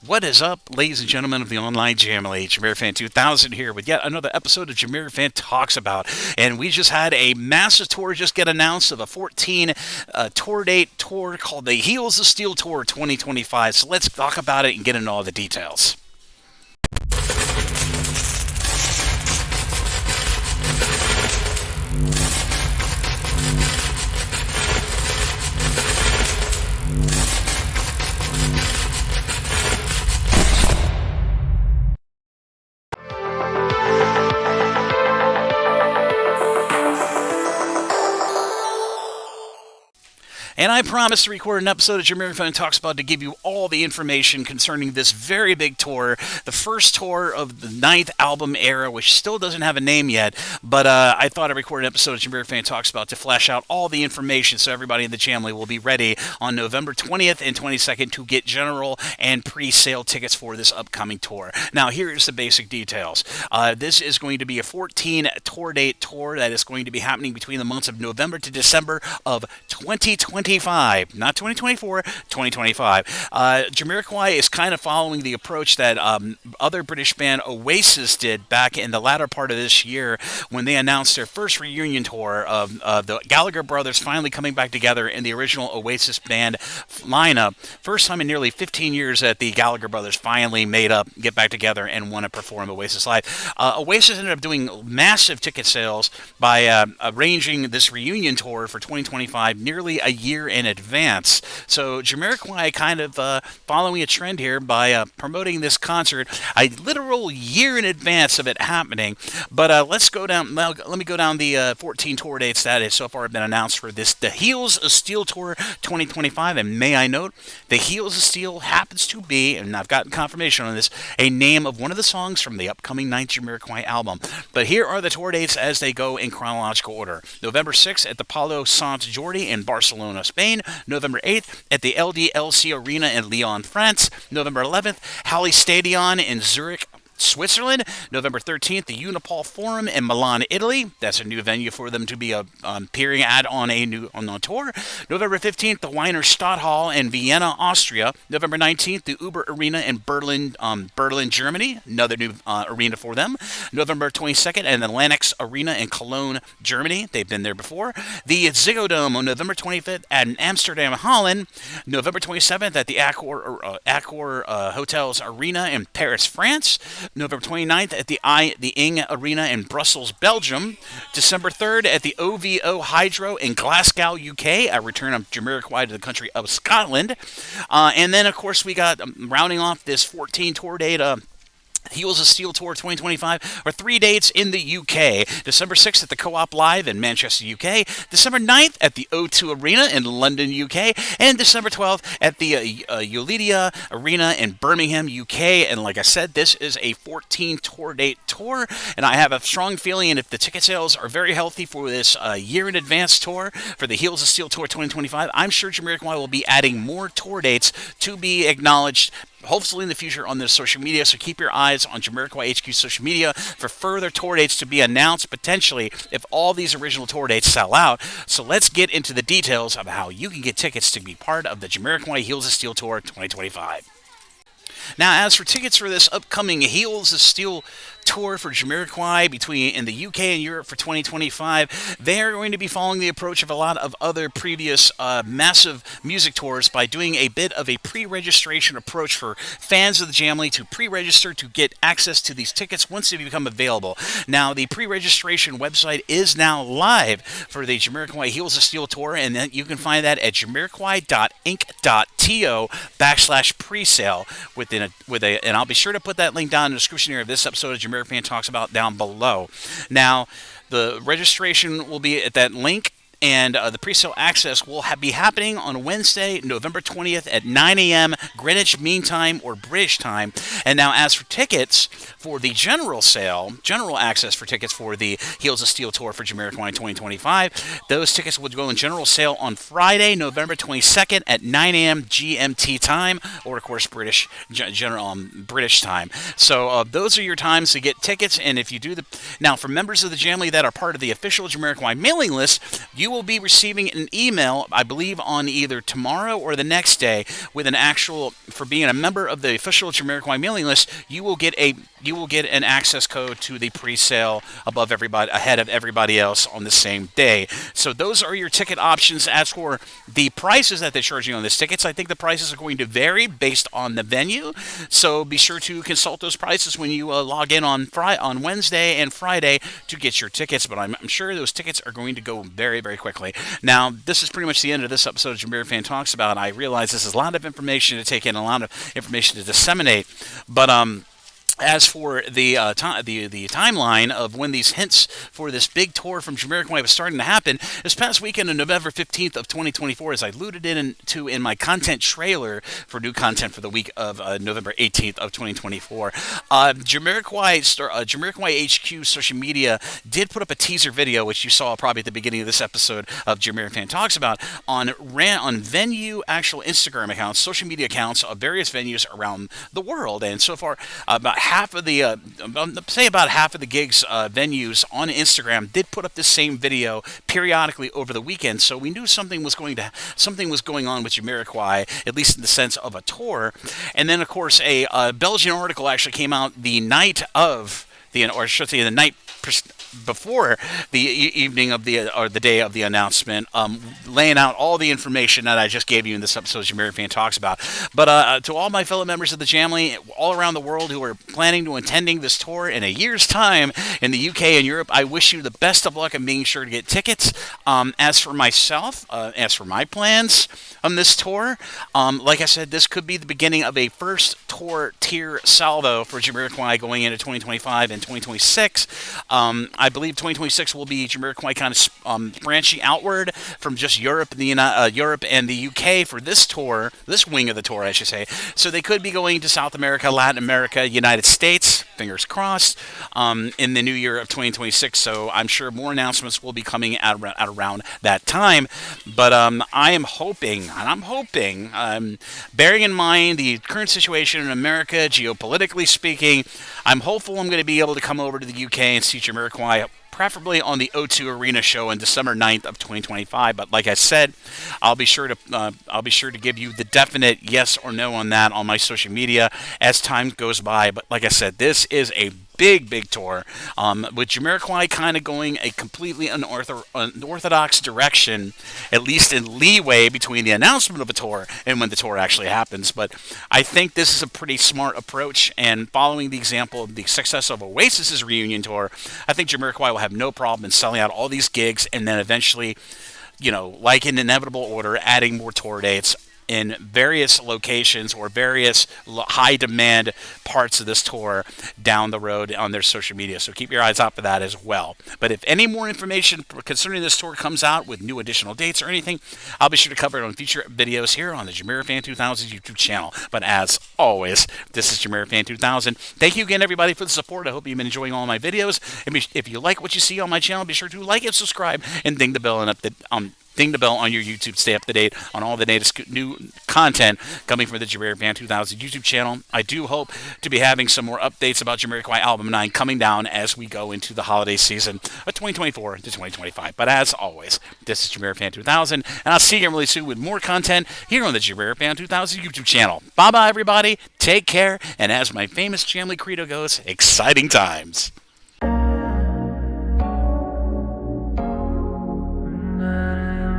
What is up, ladies and gentlemen of the online Jamily? JamiroFan 2000 here with yet another episode of JamiroFan Talks About. And we just had a massive tour just get announced of a 14 tour date tour called the Heels of Steel Tour 2025. So let's talk about it and get into all the details. And I promised to record an episode of JamiroFan Talks About to give you all the information concerning this very big tour, the first tour of the ninth album era, which still doesn't have a name yet, but I thought I'd record an episode of JamiroFan Talks About to flash out all the information so everybody in the family will be ready on November 20th and 22nd to get general and pre-sale tickets for this upcoming tour. Now, here's the basic details. This is going to be a 14 tour date tour that is going to be happening between the months of November to December of 2025, not 2024, 2025. Jamiroquai is kind of following the approach that other British band Oasis did back in the latter part of this year when they announced their first reunion tour of the Gallagher brothers finally coming back together in the original Oasis band lineup. First time in nearly 15 years that the Gallagher brothers finally made up, get back together, and want to perform Oasis live. Oasis ended up doing massive ticket sales by arranging this reunion tour for 2025 nearly a year in advance. So Jamiroquai kind of following a trend here by promoting this concert a literal year in advance of it happening. But let's go down. Let me go down the 14 tour dates that has so far been announced for this, the Heels of Steel Tour 2025. And may I note, the Heels of Steel happens to be, and I've gotten confirmation on this, a name of one of the songs from the upcoming ninth Jamiroquai album. But here are the tour dates as they go in chronological order. November 6th at the Palau Sant Jordi in Barcelona, Spain. November 8th at the LDLC Arena in Lyon, France. November 11th, Halle Stadion in Zurich, Switzerland. November 13th, the Unipol Forum in Milan, Italy. That's a new venue for them to be appearing at on the tour. November 15th, the Wiener Stadthalle in Vienna, Austria. November 19th, the Uber Arena in Berlin, Germany. Another new arena for them. November 22nd, and the Lennox Arena in Cologne, Germany. They've been there before. The Ziggo Dome on November 25th at Amsterdam, Holland. November 27th at the Accor Hotels Arena in Paris, France. November 29th at the Ing Arena in Brussels, Belgium. December 3rd at the OVO Hydro in Glasgow, UK. A return of Jamiroquai to the country of Scotland. And then, of course, we got, rounding off this 14 tour date, Heels of Steel Tour 2025 are 3 dates in the UK. December 6th at the Co-op Live in Manchester, UK. December 9th at the O2 Arena in London, UK. And December 12th at the Eulidia Arena in Birmingham, UK. And like I said, this is a 14 tour date tour. And I have a strong feeling, and if the ticket sales are very healthy for this year in advance tour for the Heels of Steel Tour 2025, I'm sure Jamiroquai will be adding more tour dates to be acknowledged hopefully in the future on their social media. So keep your eyes on Jamiroquai HQ social media for further tour dates to be announced potentially if all these original tour dates sell out. So let's get into the details of how you can get tickets to be part of the Jamiroquai Heels of Steel Tour 2025. Now, as for tickets for this upcoming Heels of Steel tour for Jamiroquai in the UK and Europe for 2025, they are going to be following the approach of a lot of other previous massive music tours by doing a bit of a pre-registration approach for fans of the Jamily to pre-register to get access to these tickets once they become available. Now, the pre-registration website is now live for the Jamiroquai Heels of Steel tour, and then you can find that at jamiroquai.inc.to/presale and I'll be sure to put that link down in the description area of this episode of JamiroFan Talks About down below. Now, the registration will be at that link, and the pre-sale access will be happening on Wednesday, November 20th at 9 a.m. Greenwich Mean Time or British Time. And now, as for tickets for the general access for tickets for the Heels of Steel Tour for Jamiroquai 2025, those tickets will go in general sale on Friday, November 22nd at 9 a.m. GMT time, or of course British time. So those are your times to get tickets. And if you do now, for members of the Jamily that are part of the official Jamiroquai mailing list, you you will be receiving an email, I believe, on either tomorrow or the next day with an actual, for being a member of the official Jamiroquai mailing list, you will get an access code to the pre-sale above everybody, ahead of everybody else on the same day. So those are your ticket options. As for the prices that they're charging on these tickets, I think the prices are going to vary based on the venue. So be sure to consult those prices when you log in on Wednesday and Friday to get your tickets. But I'm sure those tickets are going to go very, very quickly. Now, this is pretty much the end of this episode of JamiroFan Talks About. I realize this is a lot of information to take in, a lot of information to disseminate, but as for the timeline of when these hints for this big tour from Jamiroquai was starting to happen, this past weekend on November 15th of 2024, as I alluded into in my content trailer for new content for the week of November 18th of 2024, Jamiroquai HQ social media did put up a teaser video, which you saw probably at the beginning of this episode of JamiroFan Talks About, on venue actual Instagram accounts, social media accounts of various venues around the world, and so far about half of the gigs venues on Instagram did put up this same video periodically over the weekend. So we knew something was going on with Jamiroquai, at least in the sense of a tour. And then, of course, a Belgian article actually came out the night of the night before the evening of the day of the announcement, laying out all the information that I just gave you in this episode of JamiroFan Talks About. But to all my fellow members of the Jamily all around the world who are planning to attending this tour in a year's time in the UK and Europe, I wish you the best of luck in being sure to get tickets. As for myself, as for my plans on this tour, like I said, this could be the beginning of a first tour tier salvo for Jamiroquai going into 2025 and 2026. I believe 2026 will be Jamiroquai kind of branching outward from just Europe and the UK for this tour, this wing of the tour, I should say. So they could be going to South America, Latin America, United States, fingers crossed, in the new year of 2026. So I'm sure more announcements will be coming at around that time. But I am hoping, bearing in mind the current situation in America, geopolitically speaking, I'm hopeful I'm going to be able to come over to the UK and see Jamiroquai, preferably on the O2 Arena show on December 9th of 2025. But like I said, I'll be sure to give you the definite yes or no on that on my social media as time goes by. But like I said, this is a big tour, with Jamiroquai kind of going a completely unorthodox direction, at least in leeway between the announcement of a tour and when the tour actually happens. But I think this is a pretty smart approach, and following the example of the success of Oasis's reunion tour, I think Jamiroquai will have no problem in selling out all these gigs and then eventually, like in inevitable order, adding more tour dates in various locations or various high-demand parts of this tour down the road on their social media. So keep your eyes out for that as well. But if any more information concerning this tour comes out with new additional dates or anything, I'll be sure to cover it on future videos here on the JamiroFan 2000 YouTube channel. But as always, this is JamiroFan 2000. Thank you again, everybody, for the support. I hope you've been enjoying all my videos. And if you like what you see on my channel, be sure to like and subscribe and ding the bell on your YouTube to stay up to date on all the latest new content coming from the JamiroFan 2000 YouTube channel. I do hope to be having some more updates about Jamiroquai Album 9 coming down as we go into the holiday season of 2024 to 2025. But as always, this is JamiroFan 2000, and I'll see you really soon with more content here on the JamiroFan 2000 YouTube channel. Bye-bye, everybody. Take care, and as my famous Jamily credo goes, exciting times.